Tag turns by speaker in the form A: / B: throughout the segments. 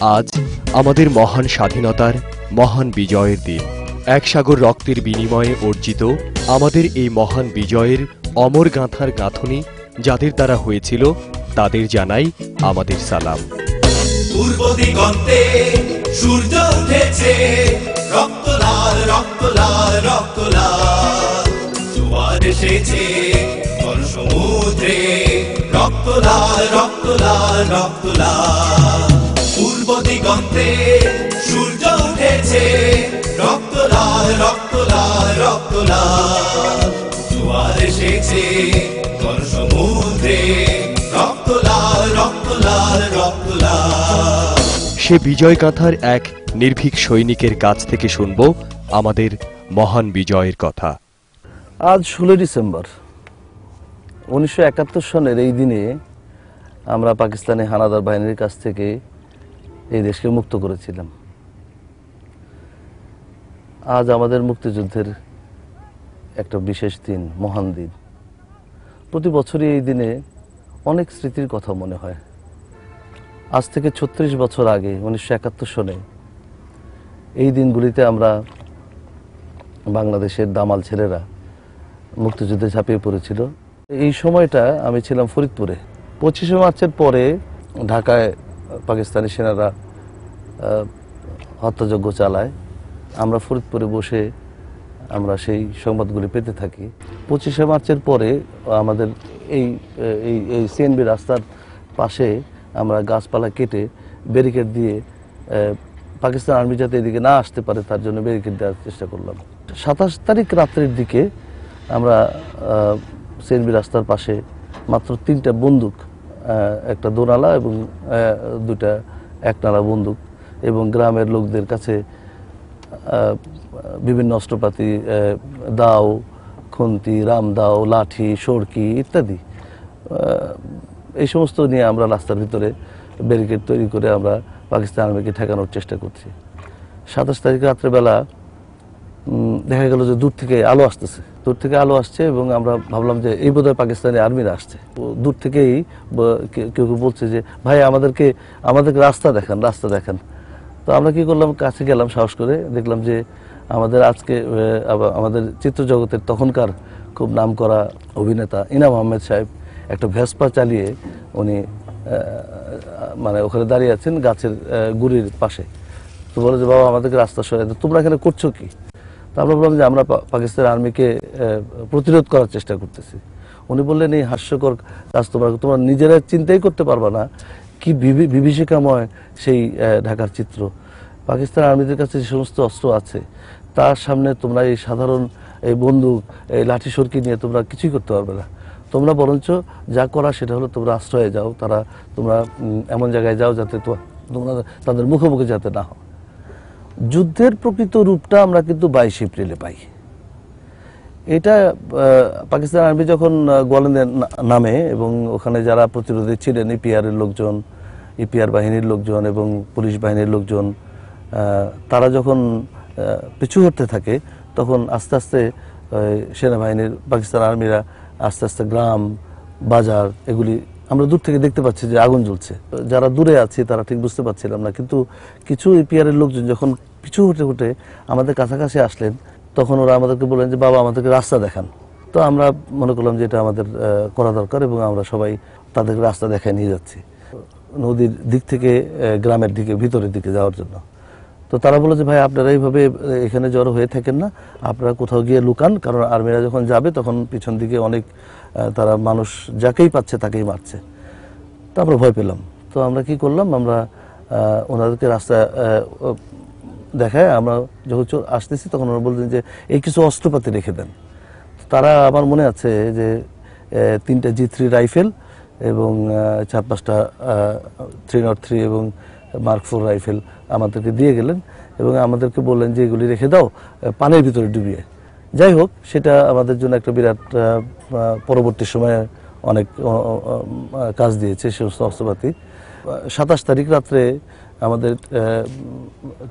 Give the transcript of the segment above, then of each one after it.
A: আজ আমাদের মহান স্বাধীনতার মহান বিজয়ের দিন। এক সাগর রক্তের বিনিময়ে অর্জিত আমাদের এই মহান বিজয়ের অমর গাঁথার গাঁথনি যাদের দ্বারা হয়েছিল, তাদের জানাই আমাদের সালাম।
B: পূর্ব দিগন্তে সূর্য উঠেছে, রক্ত লাল রক্ত লাল রক্ত লাল, জোয়ার এসেছে সমুদ্রে, রক্ত লাল রক্ত লাল রক্ত লাল। পূর্ব দিগন্তে সূর্য উঠেছে, রক্ত লাল রক্ত লাল রক্ত লাল, জোয়ার এসেছে সমুদ্রে, রক্ত লাল রক্ত লাল রক্ত লাল।
A: সে বিজয় গাঁথার এক নির্ভীক সৈনিকের কাছ থেকে শুনব আমাদের মহান বিজয়ের কথা।
C: আজ 16 ডিসেম্বর 1971 সনের এই দিনে আমরা পাকিস্তানি হানাদার বাহিনীর কাছ থেকে এই দেশকে মুক্ত করেছিলাম। আজ আমাদের মুক্তিযুদ্ধের একটা বিশেষ দিন, মহান দিন। প্রতি বছরই এই দিনে অনেক স্মৃতির কথা মনে হয়। আজ থেকে 36 বছর আগে 1971 সনে এই দিনগুলিতে আমরা বাংলাদেশের দামাল ছেলেরা মুক্তিযুদ্ধে ঝাঁপিয়ে পড়েছিল। এই সময়টা আমি ছিলাম ফরিদপুরে। 25শে মার্চের পরে ঢাকায় পাকিস্তানি সেনারা হত্যাযজ্ঞ চালায়। আমরা ফরিদপুরে বসে আমরা সেই সংবাদগুলি পেতে থাকি। 25শে মার্চের পরে আমাদের এই সিএনবি রাস্তার পাশে আমরা গাছপালা কেটে ব্যারিকেড দিয়ে পাকিস্তান আর্মি যাতে এদিকে না আসতে পারে তার জন্য ব্যারিকেড দেওয়ার চেষ্টা করলাম। 27 তারিখ রাত্রের দিকে আমরা সিএনবি রাস্তার পাশে মাত্র 3টা বন্দুক, একটা দোনালা এবং 2টা একনালা বন্দুক, এবং গ্রামের লোকদের কাছে বিভিন্ন অস্ত্রপাতি, দাও, খুন্তি, রামদাও, লাঠি, সড়কি ইত্যাদি, এই সমস্ত নিয়ে আমরা রাস্তার ভিতরে ব্যারিকেড তৈরি করে আমরা পাকিস্তান আর্মিকে ঠেকানোর চেষ্টা করছি। 27 তারিখ রাত্রেবেলা দেখা গেল যে দূর থেকে আলো আসছে এবং আমরা ভাবলাম যে এই বোধহয় পাকিস্তানি আর্মিরা আসছে। দূর থেকেই কেউ বলছে যে ভাই আমাদেরকে রাস্তা দেখান। তো আমরা কি করলাম, কাছে গেলাম সাহস করে, দেখলাম যে আমাদের চিত্র জগতের তখনকার খুব নামকরা অভিনেতা ইনাম আহমেদ সাহেব একটা ভেসপা চালিয়ে উনি মানে ওখানে দাঁড়িয়ে আছেন গাছের গুড়ির পাশে। তো বলে যে বাবা আমাদেরকে রাস্তা সরাই দাও, তোমরা এখানে করছো কি? তো আমরা বললাম যে আমরা পাকিস্তান আর্মিকে প্রতিরোধ করার চেষ্টা করতেছি। উনি বললেন এই হাস্যকর কাজ তোমরা নিজেরা চিন্তাই করতে পারবা না, কি বিভীষিকাময় সেই ঢাকার চিত্র। পাকিস্তান আর্মিদের কাছে যে সমস্ত অস্ত্র আছে তার সামনে তোমরা এই সাধারণ এই বন্দুক, এই লাঠি সরকি নিয়ে তোমরা কিছুই করতে পারবে না। তোমরা বরঞ্চ যা করা সেটা হলো তোমরা আশ্রয়ে যাও, তোমরা এমন জায়গায় যাও যাতে তোমরা তাদের মুখোমুখি যাতে না হও। যুদ্ধের প্রকৃত রূপটা আমরা কিন্তু 22 এপ্রিলে পাই। এটা পাকিস্তান আর্মি যখন গোয়ালন্দে নামে এবং ওখানে যারা প্রতিরোধী ছিলেন, ইপিআর বাহিনীর লোকজন এবং পুলিশ বাহিনীর লোকজন, তারা যখন পিছু হটতে থাকে তখন আস্তে আস্তে সেনাবাহিনীর পাকিস্তান আর্মিরা আস্তে আস্তে গ্রাম বাজার এগুলি আমরা দূর থেকে দেখতে পাচ্ছি যে আগুন জ্বলছে। যারা দূরে আছি তারা ঠিক বুঝতে পারছিলাম না, কিন্তু কিছু ইপিআরের লোকজন যখন পিছু হটে আমাদের কাছাকাছি আসলেন তখন ওরা আমাদেরকে বললেন যে বাবা আমাদেরকে রাস্তা দেখান। তো আমরা মনে করলাম যে এটা আমাদের করা দরকার এবং আমরা সবাই তাদেরকে রাস্তা দেখায় নিয়ে যাচ্ছি নদীর দিক থেকে গ্রামের দিকে, ভিতরের দিকে যাওয়ার জন্য। তো তারা বলে যে ভাই আপনারা এইভাবে এখানে জড়ো হয়ে থাকেন না, আপনারা কোথাও গিয়ে লুকান, কারণ আর্মিরা যখন যাবে তখন পিছন দিকে অনেক তারা মানুষ যাকেই পাচ্ছে তাকেই মারছে। তো আমরা ভয় পেলাম। তো আমরা কি করলাম, আমরা ওনাদেরকে রাস্তা দেখায় আমরা যখন আসতেছি তখন ওরা বললেন যে এই কিছু অস্ত্রপাতি রেখে দেন। তারা, আমার মনে আছে যে 3টা G3 রাইফেল এবং 4-5টা 303 এবং Mark 4 রাইফেল আমাদেরকে দিয়ে গেলেন এবং আমাদেরকে বললেন যে এগুলি রেখে দাও পানির ভিতরে ডুবিয়ে। যাই হোক, সেটা আমাদের জন্য একটা বিরাট পরবর্তী সময়ে অনেক কাজ দিয়েছে সে অস্ত্রপাতি। 27 তারিখ রাত্রে আমাদের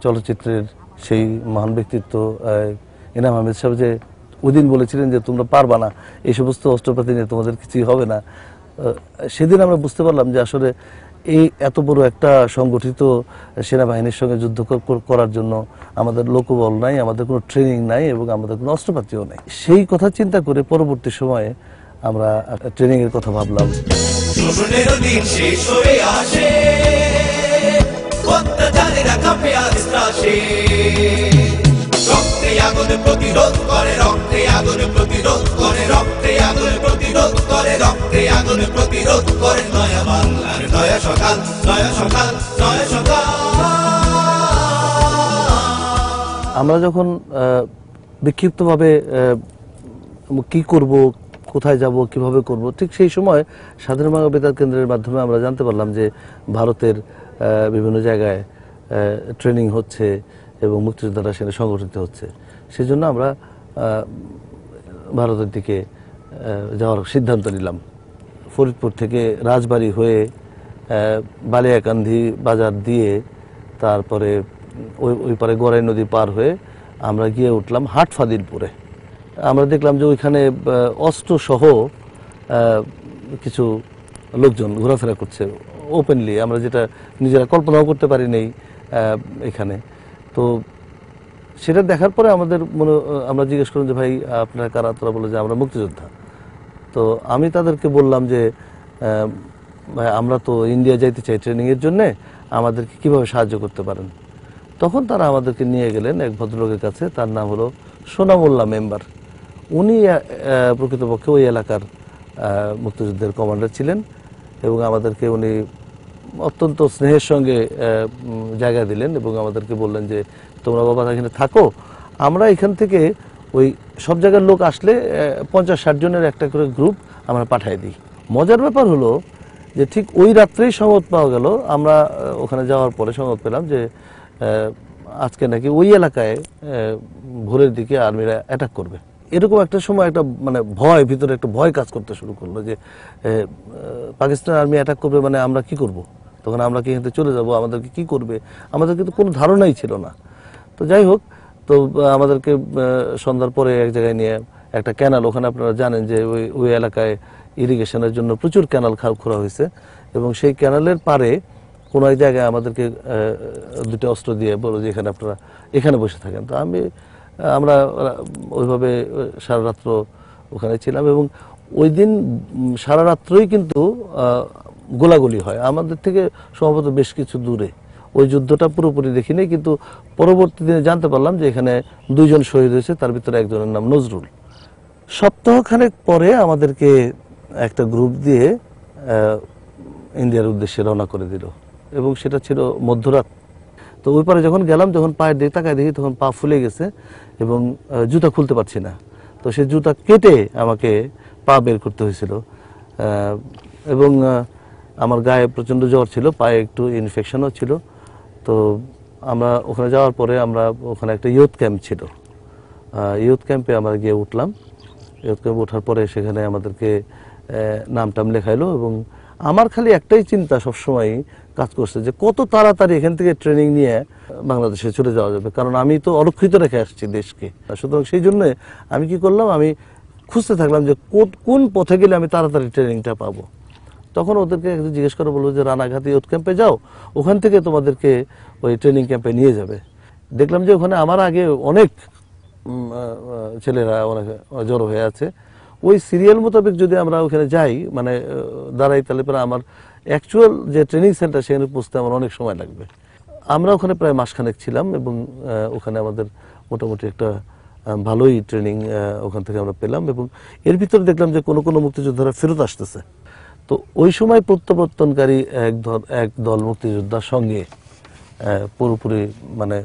C: চলচ্চিত্রের সেই মহান ব্যক্তিত্ব ইনাম আহমেদ সাহেব যে ওইদিন বলেছিলেন যে তোমরা পারবা না, এই সমস্ত অস্ত্রপাতি নিয়ে তোমাদের কিছুই হবে না। সেদিন আমরা বুঝতে পারলাম যে আসলে এই এত বড় একটা সংগঠিত সেনাবাহিনীর সঙ্গে যুদ্ধ করার জন্য আমাদের লোকবল নাই, আমাদের কোনো ট্রেনিং নাই এবং আমাদের কোনো অস্ত্রপাতিও নাই। সেই কথা চিন্তা করে পরবর্তী সময়ে আমরা ট্রেনিং এর কথা ভাবলাম।
B: শোষণের দিন শেষ হয়ে আসে, অত্যাচারেরা কাঁপে আজ ত্রাসে। রক্তে আগুন প্রতিরোধ করে, রক্তে আগুন প্রতিরোধ করে, রক্তে আগুন প্রতিরোধ করে, রক্তে আগুন প্রতিরোধ করে। নয়া বাংলার নয়া সকাল, নয়া সকাল, নয়া সকাল।
C: আমরা যখন বিক্ষিপ্তভাবে কি করব, কোথায় যাব, কিভাবে করব, ঠিক সেই সময় স্বাধীন বাংলা বেতার কেন্দ্রের মাধ্যমে আমরা জানতে পারলাম যে ভারতের বিভিন্ন জায়গায় ট্রেনিং হচ্ছে এবং মুক্তিযোদ্ধারা সেখানে সংগঠিত হচ্ছে। সেজন্য আমরা ভারতের দিকে যাওয়ার সিদ্ধান্ত নিলাম। ফরিদপুর থেকে রাজবাড়ী হয়ে বালিয়াকান্দি বাজার দিয়ে তারপরে ওই পারে গড়াই নদী পার হয়ে আমরা গিয়ে উঠলাম হাটফাদিলপুরে। আমরা দেখলাম যে ওইখানে অস্ত্রসহ কিছু লোকজন ঘোরাফেরা করছে ওপেনলি, আমরা যেটা নিজেরা কল্পনাও করতে পারি নেই এখানে। তো সেটা দেখার পরে আমরা জিজ্ঞেস করলাম যে ভাই আপনারা কারা? তারা বলে যে আমরা মুক্তিযোদ্ধা। তো আমি তাদেরকে বললাম যে ভাই আমরা তো ইন্ডিয়া যাইতে চাই ট্রেনিংয়ের জন্যে, আমাদেরকে কিভাবে সাহায্য করতে পারেন? তখন তারা আমাদেরকে নিয়ে গেলেন এক ভদ্রলোকের কাছে, তার নাম হলো সোনামুল্লাহ মেম্বার। উনি প্রকৃতপক্ষে ওই এলাকার মুক্তিযুদ্ধের কমান্ডার ছিলেন এবং আমাদেরকে উনি অত্যন্ত স্নেহের সঙ্গে জায়গা দিলেন এবং আমাদেরকে বললেন যে তোমরা বাবা এখানে থাকো, আমরা এখান থেকে ওই সব জায়গার লোক আসলে 50-60 জনের একটা করে গ্রুপ আমরা পাঠিয়ে দিই। মজার ব্যাপার হলো যে ঠিক ওই রাত্রেই সংবাদ পাওয়া গেল, আমরা ওখানে যাওয়ার পরে সংবাদ পেলাম যে আজকে নাকি ওই এলাকায় ভোরের দিকে আর্মিরা অ্যাটাক করবে। এরকম একটা সময় একটা মানে ভিতরে একটা ভয় কাজ করতে শুরু করলো যে পাকিস্তান আর্মি অ্যাটাক করবে, মানে আমরা কি করব? তখন আমরা কি এখান থেকে চলে যাব? আমাদেরকে কি করবে? আমাদের কিন্তু কোনো ধারণাই ছিল না। তো যাই হোক, তো আমাদেরকে সন্ধ্যার পরে এক জায়গায় নিয়ে একটা ক্যানাল, ওখানে আপনারা জানেন যে ওই এলাকায় ইরিগেশনের জন্য প্রচুর ক্যানাল খোঁড়া হয়েছে এবং সেই ক্যানালের পারে কোনো এক জায়গায় আমাদেরকে দুটো অস্ত্র দিয়ে বলো যে এখানে আপনারা এখানে বসে থাকেন। তো আমরা ওইভাবে সারা রাত্র ওখানে ছিলাম এবং ওই দিন সারা রাত্রই কিন্তু গোলাগুলি হয় আমাদের থেকে সম্ভবত বেশ কিছু দূরে। ওই যুদ্ধটা পুরোপুরি দেখিনি, কিন্তু পরবর্তী দিনে জানতে পারলাম যে এখানে 2 জন শহীদ হয়েছে, তার ভিতরে একজনের নাম নজরুল। সপ্তাহখানেক পরে আমাদেরকে একটা গ্রুপ দিয়ে ইন্ডিয়ার উদ্দেশ্যে রওনা করে দিল এবং সেটা ছিল মধ্যরাত। তো ওই পারে যখন গেলাম, যখন পায়ের দিকে তাকায় দেখি তখন পা ফুলে গেছে এবং জুতা খুলতে পারছি না। তো সে জুতা কেটে আমাকে পা বের করতে হয়েছিল এবং আমার গায়ে প্রচণ্ড জ্বর ছিল, পায়ে একটু ইনফেকশনও ছিল। তো আমরা ওখানে যাওয়ার পরে ওখানে একটা ইয়ুথ ক্যাম্প ছিল, ইয়ুথ ক্যাম্পে আমরা গিয়ে উঠলাম। ইয়ুথ ক্যাম্পে ওঠার পরে সেখানে আমাদেরকে নাম লেখাইলো এবং আমার খালি একটাই চিন্তা সবসময় কাজ করছে যে কত তাড়াতাড়ি এখান থেকে ট্রেনিং নিয়ে বাংলাদেশে চলে যাওয়া যাবে, কারণ আমি তো অরক্ষিত রেখে আসছি দেশকে। সুতরাং সেই জন্য আমি কি করলাম, আমি খুঁজতে থাকলাম যে কোন পথে গেলে আমি তাড়াতাড়ি ট্রেনিংটা পাবো। তখন ওদেরকে জিজ্ঞেস করে বলবো যে রানাঘাট ইয়ুথ ক্যাম্পে যাও, ওখান থেকে তোমাদেরকে ওই ট্রেনিং ক্যাম্পে নিয়ে যাবে। দেখলাম যে ওখানে আমার আগে অনেক ছেলেরা অনেক জড়ো হয়ে আছে। ওই সিরিয়াল মোতাবেক যদি আমরা ওখানে যাই, মানে দাঁড়াই, তাহলে পরে আমার অ্যাকচুয়াল যে ট্রেনিং সেন্টার সেখানে পৌঁছতে আমার অনেক সময় লাগবে। আমরা ওখানে প্রায় মাসখানেক ছিলাম এবং ওখানে আমাদের মোটামুটি একটা ভালোই ট্রেনিং ওখান থেকে আমরা পেলাম এবং এর ভিতরে দেখলাম যে কোনো মুক্তিযোদ্ধারা ফেরত আসতেছে। তো ওই সময় প্রত্যাবর্তনকারী এক দল মুক্তিযোদ্ধার সঙ্গে পুরোপুরি মানে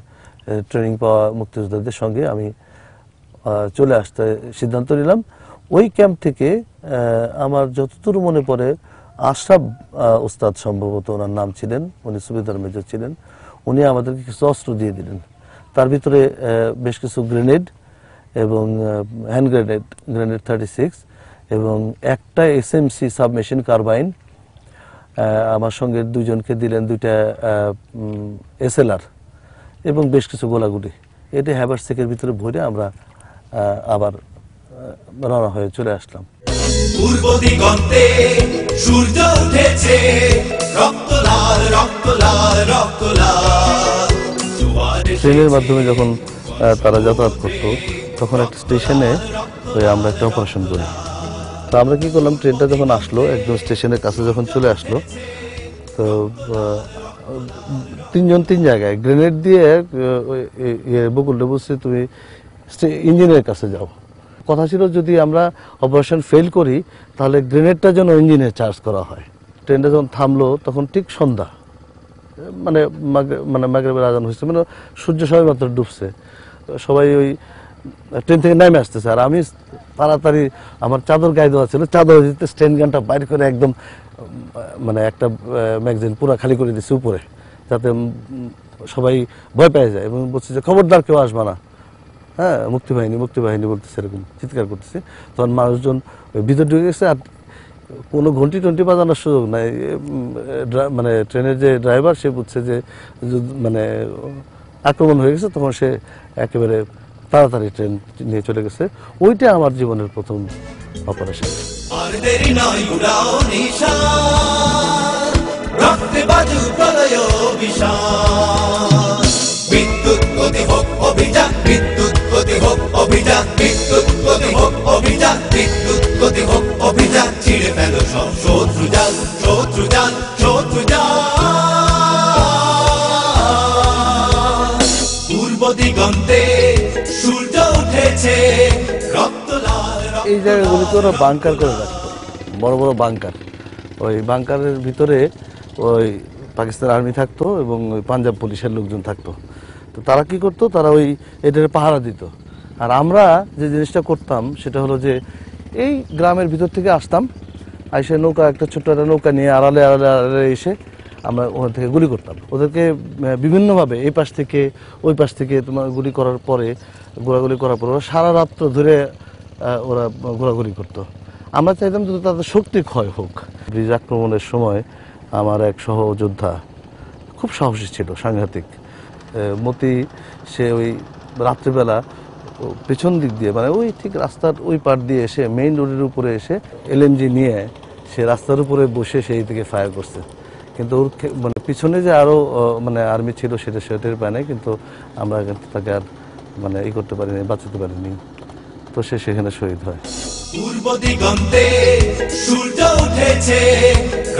C: ট্রেনিং পাওয়া মুক্তিযোদ্ধাদের সঙ্গে আমি চলে আসতে সিদ্ধান্ত নিলাম। ওই ক্যাম্প থেকে আমার যতদূর মনে পড়ে আশরাফ ওস্তাদ, সম্ভবত ওনার নাম ছিলেন, উনি সুবেদার মেজর ছিলেন, উনি আমাদেরকে কিছু অস্ত্র দিয়ে দিলেন। তার ভিতরে বেশ কিছু গ্রেনেড এবং হ্যান্ড গ্রেনেড 36 এবং একটা SMC সাবমেশিন কার্বাইন। আমার সঙ্গে 2 জনকে দিলেন 2টা SLR এবং বেশ কিছু গোলাগুলি। এটা হ্যাভারসেকের ভিতরে ভরে আমরা আবার রওনা হয়ে চলে আসলাম।
B: পূর্ব দিগন্তে সূর্য উঠেছে, রক্ত লাল রক্ত লাল রক্ত লাল। জোয়ার
C: ট্রেনের মাধ্যমে যখন তারা যাতায়াত করতো তখন একটা স্টেশনে আমরা একটা অপারেশন করি। তো আমরা কি করলাম, ট্রেনটা যখন আসলো একদম স্টেশনের কাছে যখন চলে আসলো, তো তিনজন তিন জায়গায় গ্রেনেড দিয়ে বকুলটা বলছে তুমি ইঞ্জিনের কাছে যাও। কথা ছিল যদি আমরা অপারেশন ফেল করি তাহলে গ্রেনেডটা যেন ইঞ্জিনে চার্জ করা হয়। ট্রেনটা যখন থামলো তখন ঠিক সন্ধ্যা, মানে মাগরিবের আজান হয়েছে, মানে সূর্য সবাই মাত্র ডুবছে। সবাই ওই ট্রেন থেকে নেমে আসতেছে, আর আমি তাড়াতাড়ি আমার চাদর গায়ে দেওয়া ছিল, চাদর দিতে স্ট্যান্ড গানটা বাইর করে একদম মানে একটা ম্যাগাজিন পুরো খালি করে দিচ্ছে উপরে, যাতে সবাই ভয় পেয়ে যায়, এবং বলছে যে খবরদার কেউ আসবে না, হ্যাঁ মুক্তিবাহিনী মুক্তিবাহিনী বলতেছে, এরকম চিৎকার করতেছে। তখন মানুষজন ভিতর ঢুকে গেছে, আর কোনো ঘন্টি টন্টি বাজানোর সুযোগ নাই। মানে ট্রেনের যে ড্রাইভার সে বুঝছে যে মানে আক্রমণ হয়ে গেছে, তখন সে একেবারে তাড়াতাড়ি ট্রেন নিয়ে চলে গেছে। ওইটা আমার জীবনের প্রথম অপারেশন।
B: আর দেরি নয় উড়াও নিশান, রক্তে বাজু প্রলয় বিশান। বিদ্যুৎ গতি হোক অভিযান, বিদ্যুৎ গতি হোক অভিযান, বিদ্যুৎ গতি হোক অভিযান, বিদ্যুৎ গতি হোক অভিযান। ছিঁড়ে ফেলো সব শত্রু জাল, শত্রু জাল, শত্রু জাল। পূর্ব দিগন্তে সূর্য উঠেছে, রক্ত লাল রক্ত
C: এই জায়গাগুলিতে ওরা বাংকার করে রাখতো, বড় বড় বাংকার। ওই বাংকারের ভিতরে ওই পাকিস্তান আর্মি থাকতো এবং ওই পাঞ্জাব পুলিশের লোকজন থাকতো। তো তারা কি করতো, তারা ওই এটার পাহারা দিত। আর আমরা যে জিনিসটা করতাম সেটা হলো যে এই গ্রামের ভিতর থেকে আসতাম, আইসে নৌকা, একটা ছোট্ট একটা নৌকা নিয়ে আড়ালে আড়ালে আড়ালে এসে আমরা ওখান থেকে গুলি করতাম ওদেরকে বিভিন্নভাবে, এই পাশ থেকে ওই পাশ থেকে তোমার গুলি করার পরে, গোলাগুলি করার পরে ওরা সারা রাত্র ধরে ওরা ঘোরাঘুরি করতো। আমরা চাইতাম যদি তাদের শক্তি ক্ষয় হোক। ব্রিজ আক্রমণের সময় আমার এক সহযোদ্ধা খুব সাহসী ছিল, সাংঘাতিক মতি। সে ওই রাত্রিবেলা পেছন দিক দিয়ে, মানে ওই ঠিক রাস্তার ওই পার দিয়ে এসে মেইন রোডের উপরে এসে এলএমজি নিয়ে সে রাস্তার উপরে বসে সেই দিকে ফায়ার করছে। কিন্তু ওর মানে পিছনে যে আরও মানে আর্মি ছিল সেটা টের পায় নাই, কিন্তু আমরা তাকে আর মানে ই করতে পারিনি, বাঁচাতে পারিনি। তো সে সেখানে শহীদ হয়।
B: পূর্ব দিগন্তে সূর্য উঠেছে,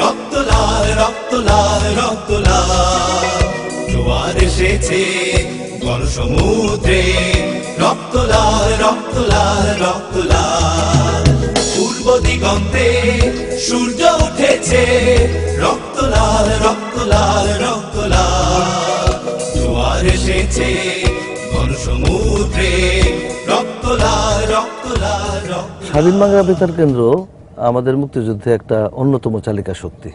B: রক্ত লাল রক্ত লাল রক্ত লাল। জোয়ার এসেছে গণসমুদ্রে, রক্ত লাল রক্ত লাল রক্ত লাল। পূর্ব দিগন্তে সূর্য উঠেছে, রক্ত লাল রক্ত লাল রক্ত লাল। জোয়ার এসেছে গণসমুদ্রে, রক্ত লাল রক্ত লাল রক্ত।
C: স্বাধীন বাংলা বেতার কেন্দ্র আমাদের মুক্তিযুদ্ধে একটা অন্যতম চালিকা শক্তি।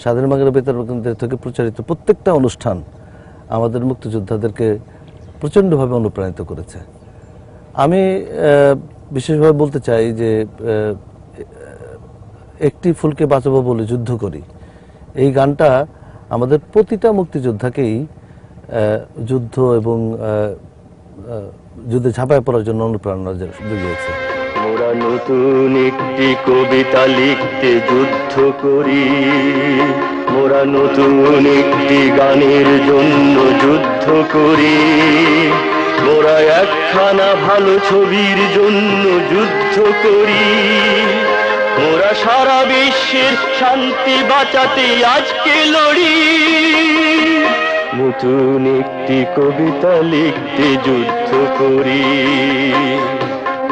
C: স্বাধীন বাংলা বেতার কেন্দ্র থেকে প্রচারিত প্রত্যেকটা অনুষ্ঠান আমাদের মুক্তিযোদ্ধাদেরকে প্রচণ্ডভাবে অনুপ্রাণিত করেছে। আমি বিশেষভাবে বলতে চাই যে একটি ফুলকে বাঁচাবো বলে যুদ্ধ করি, এই গানটা আমাদের প্রতিটা মুক্তিযোদ্ধাকেই যুদ্ধ এবং যুদ্ধে ঝাঁপায় পড়ার জন্য অনুপ্রেরণা জুগিয়েছে।
D: মোরা নতুন একটি কবিতা লিখতে যুদ্ধ করি, মোরা নতুন একটি গানের জন্য যুদ্ধ করি, মোরা একখানা ভালো ছবির জন্য যুদ্ধ করি, মোরা সারা বিশ্বের শান্তি বাঁচাতে আজকে লড়ি। নতুন একটি কবিতা লিখতে যুদ্ধ করি,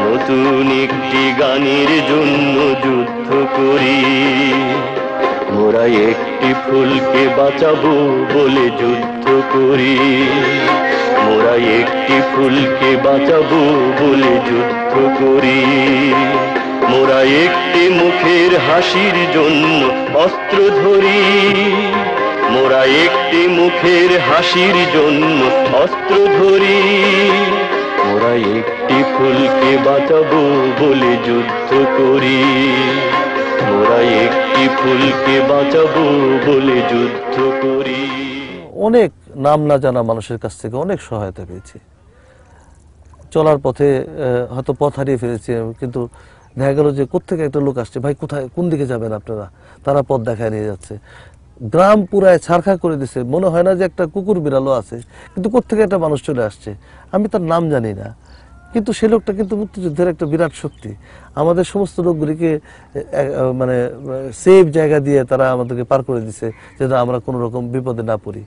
D: নতুন একটি গানের জন্য যুদ্ধ করি, মোরা একটি ফুলকে বাঁচাবো বলে যুদ্ধ করি, মোরা একটি ফুলকে বাঁচাবো বলে যুদ্ধ করি, মোরা একটি মুখের হাসির জন্য অস্ত্র ধরি, মোরা একটি মুখের হাসির জন্য অস্ত্র ধরি, মোরা একটি ফুলকে বাঁচাবো বলে যুদ্ধ করি, মোরা একটি ফুলকে বাঁচাবো বলে যুদ্ধ করি।
C: অনেক নাম না জানা মানুষের কাছ থেকে অনেক সহায়তা পেয়েছি। চলার পথে হয়তো পথ হারিয়ে ফেলেছি, কিন্তু দেখা গেল যে কোত্থেকে একটা লোক আসছে, ভাই কোথায়, কোন দিকে যাবেন আপনারা, তারা পথ দেখায় নিয়ে যাচ্ছে। গ্রাম পুরায় ছারখা করে দিছে, মনে হয় না যে একটা কুকুর বিড়ালও আছে, কিন্তু কোত্থেকে একটা মানুষ চলে আসছে, আমি তার নাম জানি না, কিন্তু সে লোকটা কিন্তু মুক্তিযুদ্ধের একটা বিরাট শক্তি। আমাদের সমস্ত লোকগুলিকে মানে সেফ জায়গা দিয়ে তারা আমাদেরকে পার করে দিছে, যেন আমরা কোনো রকম বিপদে না পড়ি।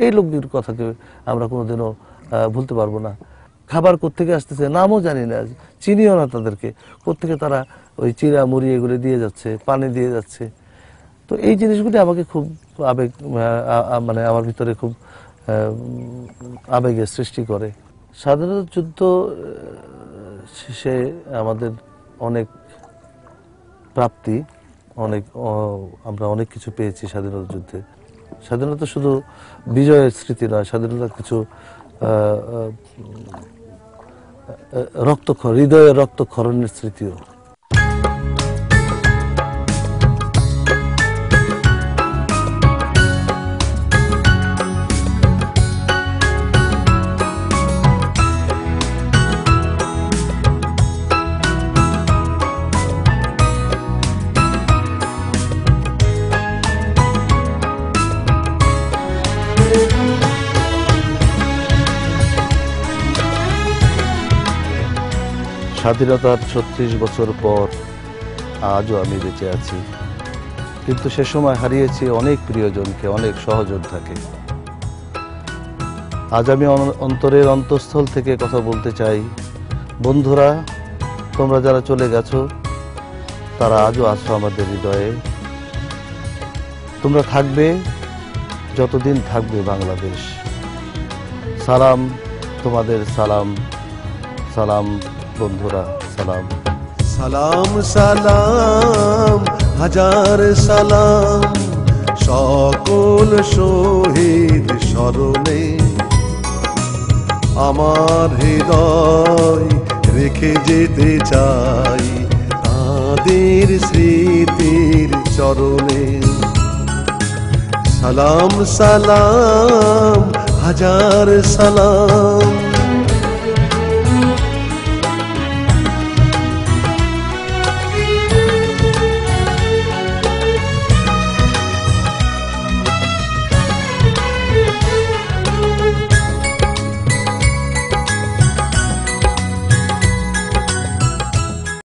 C: এই লোকগুলির কথাকে আমরা কোনোদিনও ভুলতে পারবো না। খাবার কোত্থেকে আসতেছে নামও জানি না, চিনিও না তাদেরকে, কোত্থেকে তারা ওই চিরা মুড়ি এগুলো দিয়ে যাচ্ছে, পানি দিয়ে যাচ্ছে। তো এই জিনিসগুলি আমাকে খুব আবেগ, মানে আমার ভিতরে খুব আবেগের সৃষ্টি করে। স্বাধীনতা যুদ্ধ শেষে আমাদের অনেক প্রাপ্তি, আমরা অনেক কিছু পেয়েছি স্বাধীনতা যুদ্ধে। স্বাধীনতা শুধু বিজয়ের স্মৃতি নয়, স্বাধীনতা কিছু হৃদয়ের রক্তক্ষরণের স্মৃতিও। স্বাধীনতার ৩৬ বছর পর আজও আমি বেঁচে আছি, কিন্তু সে সময় হারিয়েছি অনেক প্রিয়জনকে, অনেক সহযোদ্ধাকে। আজ আমি অন্তরের অন্তঃস্থল থেকে কথা বলতে চাই, বন্ধুরা, তোমরা যারা চলে গেছো তারা আজও আছো আমাদের হৃদয়ে। তোমরা থাকবে যতদিন থাকবে বাংলাদেশ। সালাম তোমাদের, সালাম সালাম বন্ধুরা, সালাম
E: সালাম সালাম হাজার সালাম সকল শহীদ স্মরণে। আমার হৃদয় রেখে যেতে চাই তাদের স্মৃতির চরণে। সালাম সালাম হাজার সালাম